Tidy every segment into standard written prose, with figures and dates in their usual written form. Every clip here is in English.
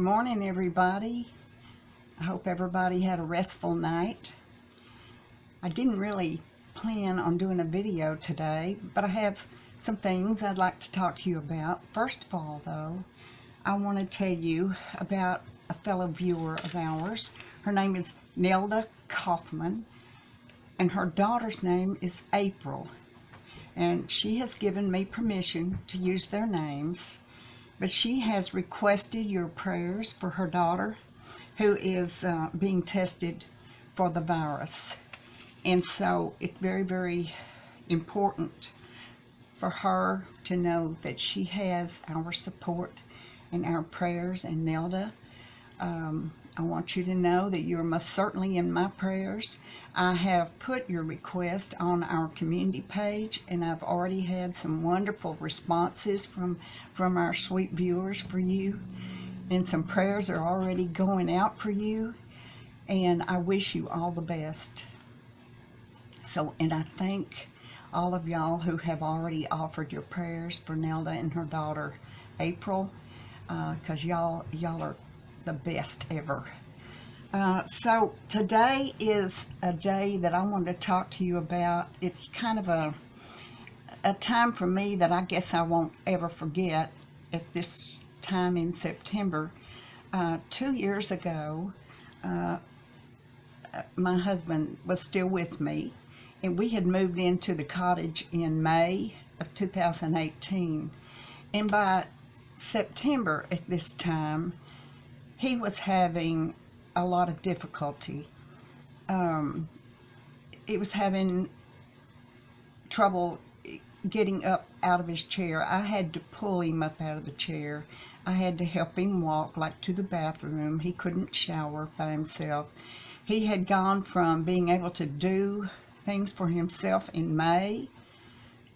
morning, everybody. I hope everybody had a restful night. I didn't really plan on doing a video today, but I have some things I'd like to talk to you about. First of all, though, I want to tell you about a fellow viewer of ours. Her name is Nelda Kaufman, and her daughter's name is April. And she has given me permission to use their names, but she has requested your prayers for her daughter, who is being tested for the virus. And so it's very, very important for her to know that she has our support and our prayers. And Nelda, I want you to know that you're most certainly in my prayers. I have put your request on our community page, and I've already had some wonderful responses from our sweet viewers for you, and some prayers are already going out for you, and I wish you all the best. And I thank all of y'all who have already offered your prayers for Nelda and her daughter April, because y'all are the best ever. So today is a day that I wanted to talk to you about. It's kind of a time for me that I guess I won't ever forget at this time in September. 2 years ago, my husband was still with me, and we had moved into the cottage in May of 2018. And by September at this time, he was having a lot of difficulty. He was having trouble getting up out of his chair. I had to pull him up out of the chair. I had to help him walk, like to the bathroom. He couldn't shower by himself. He had gone from being able to do things for himself in May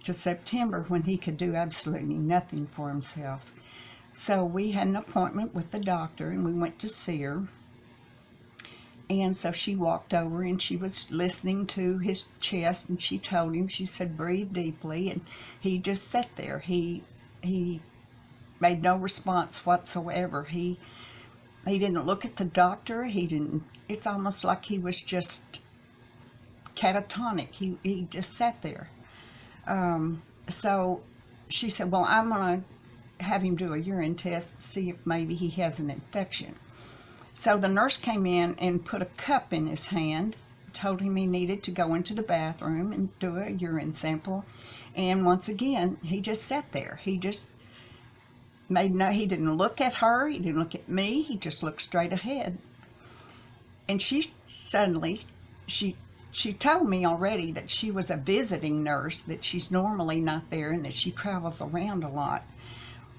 to September, when he could do absolutely nothing for himself. So we had an appointment with the doctor, and we went to see her. And so she walked over, and she was listening to his chest, and she told him, she said, breathe deeply, and he just sat there. He made no response whatsoever. He didn't look at the doctor. It's almost like he was just catatonic. He just sat there. So she said, well, I'm going to have him do a urine test to see if maybe he has an infection. So the nurse came in and put a cup in his hand, told him he needed to go into the bathroom and do a urine sample. And once again, he just sat there. He just he didn't look at her, he didn't look at me, he just looked straight ahead. And she told me already that she was a visiting nurse, that she's normally not there, and that she travels around a lot.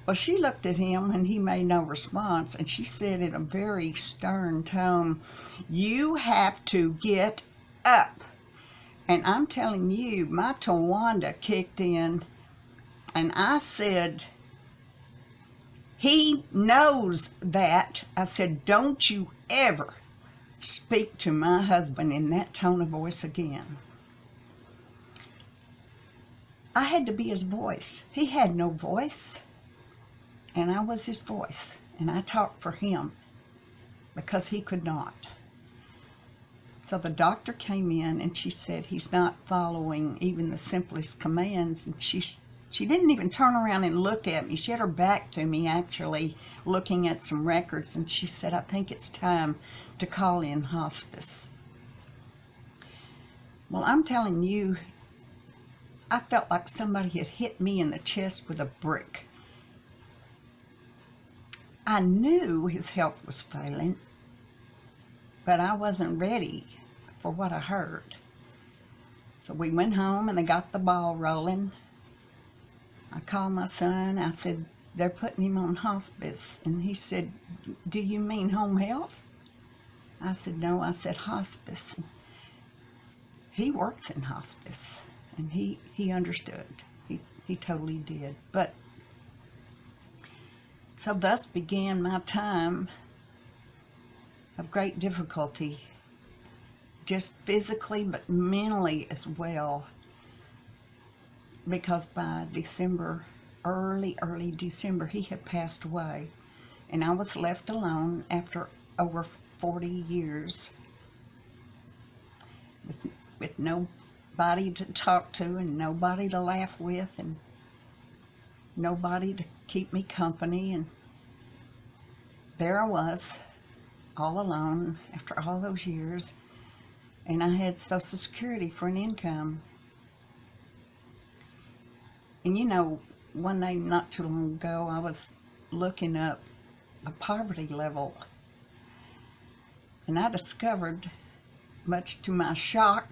Well, she looked at him, and he made no response, and she said in a very stern tone, you have to get up. And I'm telling you, my Tawanda kicked in, and I said, he knows that. I said, don't you ever speak to my husband in that tone of voice again. I had to be his voice. He had no voice, and I was his voice, and I talked for him because he could not. So the doctor came in, and she said he's not following even the simplest commands, and she didn't even turn around and look at me. She had her back to me, actually, looking at some records, and she said, I think it's time to call in hospice. Well, I'm telling you, I felt like somebody had hit me in the chest with a brick. I knew his health was failing, but I wasn't ready for what I heard. So we went home, and they got the ball rolling. I called my son. I said, they're putting him on hospice. And he said, do you mean home health? I said, no. I said hospice. He works in hospice, and he understood. He totally did. But so thus began my time of great difficulty, just physically but mentally as well, because by December, early December, he had passed away. and I was left alone after over 40 years with nobody to talk to and nobody to laugh with and nobody to keep me company. And there I was, all alone after all those years, and I had Social Security for an income. And you know, one day not too long ago, I was looking up the poverty level, and I discovered, much to my shock,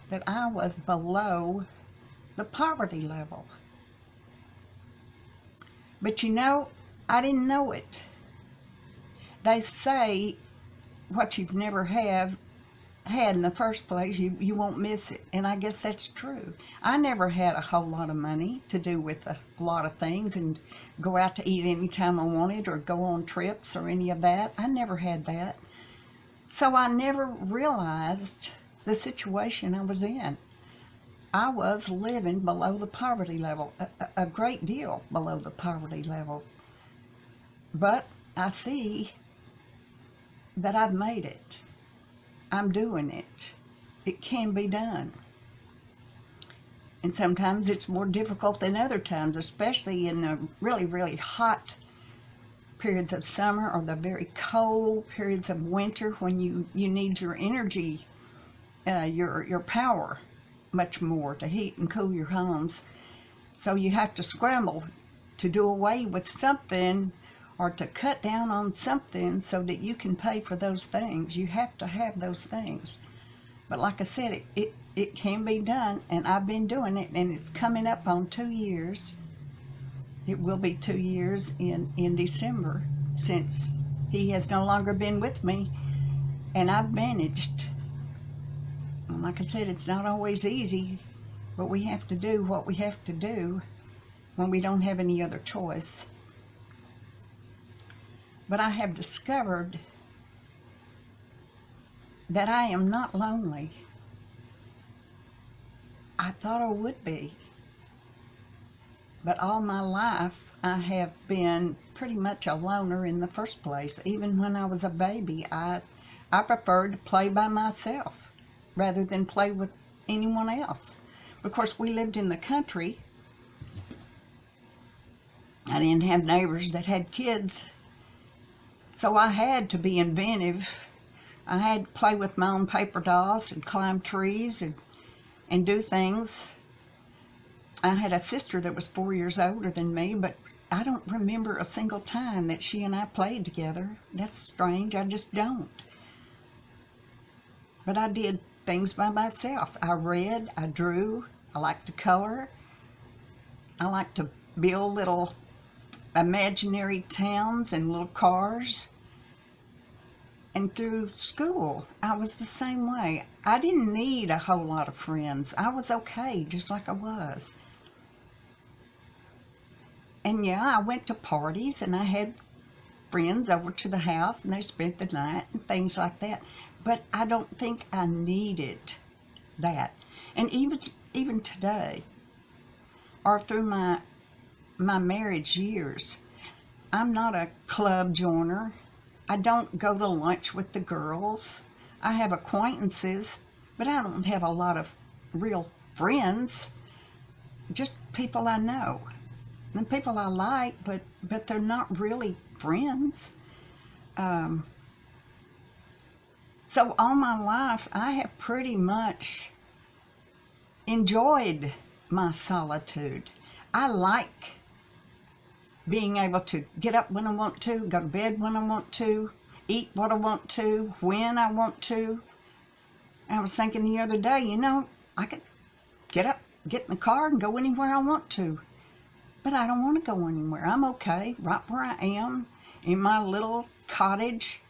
that I was below the poverty level. But you know, I didn't know it. They say what you've never had in the first place, you won't miss it. And I guess that's true. I never had a whole lot of money to do with a lot of things and go out to eat anytime I wanted or go on trips or any of that. I never had that. So I never realized the situation I was in. I was living below the poverty level, a great deal below the poverty level. But I see that I've made it. I'm doing it. It can be done. And sometimes it's more difficult than other times, especially in the really, really hot periods of summer or the very cold periods of winter when you need your energy, your power much more to heat and cool your homes. So you have to scramble to do away with something or to cut down on something so that you can pay for those things. You have to have those things. But like I said, it can be done, and I've been doing it, and it's coming up on 2 years. It will be 2 years in December since he has no longer been with me, and I've managed. And like I said, it's not always easy, but we have to do what we have to do when we don't have any other choice. But I have discovered that I am not lonely. I thought I would be. But all my life, I have been pretty much a loner in the first place. Even when I was a baby, I preferred to play by myself rather than play with anyone else. Of course, we lived in the country. I didn't have neighbors that had kids. So I had to be inventive. I had to play with my own paper dolls and climb trees and do things. I had a sister that was 4 years older than me, but I don't remember a single time that she and I played together. That's strange, I just don't. But I did things by myself. I read, I drew, I liked to color. I liked to build little imaginary towns and little cars. And through school, I was the same way. I didn't need a whole lot of friends. I was okay just like I was. And yeah, I went to parties and I had friends over to the house and they spent the night and things like that. But I don't think I needed that. And even today, or through my marriage years, I'm not a club joiner. I don't go to lunch with the girls. I have acquaintances, but I don't have a lot of real friends. Just people I know. And people I like, but they're not really friends. So all my life, I have pretty much enjoyed my solitude. I like being able to get up when I want to, go to bed when I want to, eat what I want to, when I want to. I was thinking the other day, you know, I could get up, get in the car and go anywhere I want to. But I don't want to go anywhere. I'm okay right where I am in my little cottage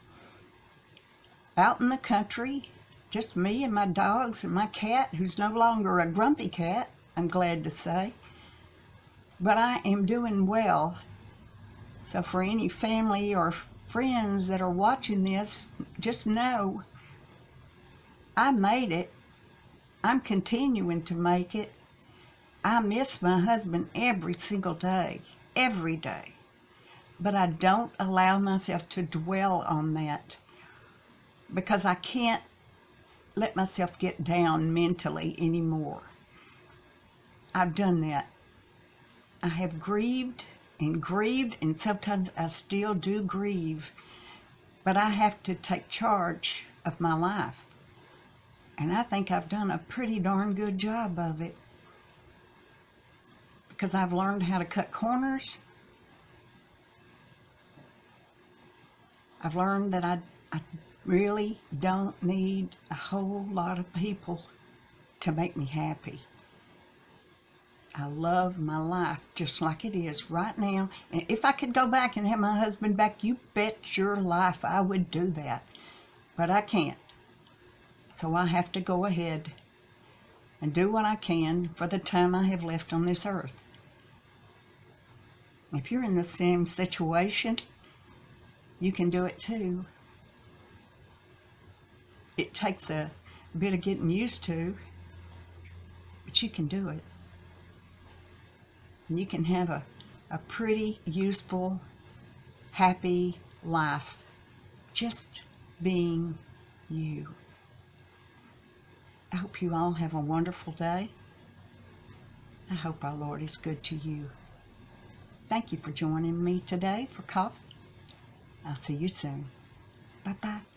out in the country. Just me and my dogs and my cat, who's no longer a grumpy cat, I'm glad to say. But I am doing well. So for any family or friends that are watching this, just know I made it. I'm continuing to make it. I miss my husband every single day, every day. but I don't allow myself to dwell on that because I can't let myself get down mentally anymore. I've done that. I have grieved, and sometimes I still do grieve, but I have to take charge of my life. And I think I've done a pretty darn good job of it because I've learned how to cut corners. I've learned that I really don't need a whole lot of people to make me happy. I love my life just like it is right now. And if I could go back and have my husband back, you bet your life I would do that. But I can't. So I have to go ahead and do what I can for the time I have left on this earth. If you're in the same situation, you can do it too. It takes a bit of getting used to, but you can do it. And you can have a pretty useful, happy life just being you. I hope you all have a wonderful day. I hope our Lord is good to you. Thank you for joining me today for coffee. I'll see you soon. Bye-bye.